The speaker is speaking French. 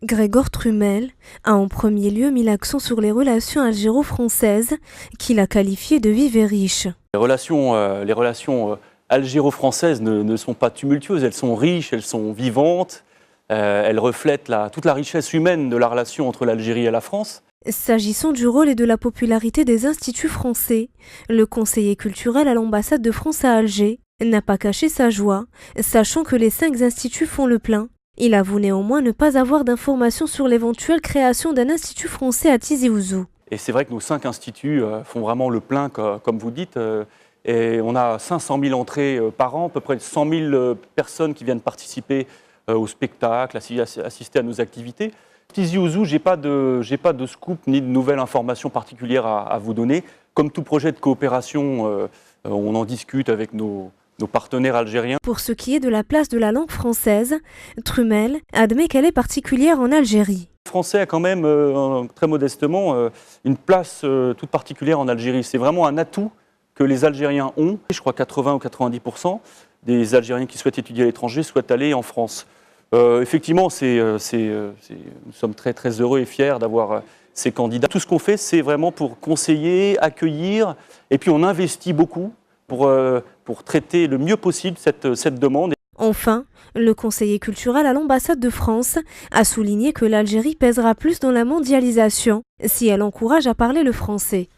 Grégoire Trumel a en premier lieu mis l'accent sur les relations algéro-françaises qu'il a qualifiées de vives et riches. Les relations algéro-françaises ne sont pas tumultueuses, elles sont riches, elles sont vivantes, elles reflètent toute la richesse humaine de la relation entre l'Algérie et la France. S'agissant du rôle et de la popularité des instituts français, le conseiller culturel à l'ambassade de France à Alger n'a pas caché sa joie, sachant que les 5 instituts font le plein. Il avoue néanmoins ne pas avoir d'informations sur l'éventuelle création d'un institut français à Tizi Ouzou. Et c'est vrai que nos 5 instituts font vraiment le plein, comme vous dites. Et on a 500 000 entrées par an, à peu près 100 000 personnes qui viennent participer au spectacle, assister à nos activités. Tizi Ouzou, je n'ai pas de scoop ni de nouvelles informations particulières à vous donner. Comme tout projet de coopération, on en discute avec nos partenaires algériens. Pour ce qui est de la place de la langue française, Trumel admet qu'elle est particulière en Algérie. Le français a quand même, très modestement, une place toute particulière en Algérie. C'est vraiment un atout que les Algériens ont. Je crois 80 ou 90% des Algériens qui souhaitent étudier à l'étranger souhaitent aller en France. Effectivement, nous sommes très, très heureux et fiers d'avoir ces candidats. Tout ce qu'on fait, c'est vraiment pour conseiller, accueillir, et puis on investit beaucoup pour traiter le mieux possible cette demande. Enfin, le conseiller culturel à l'ambassade de France a souligné que l'Algérie pèsera plus dans la mondialisation si elle encourage à parler le français.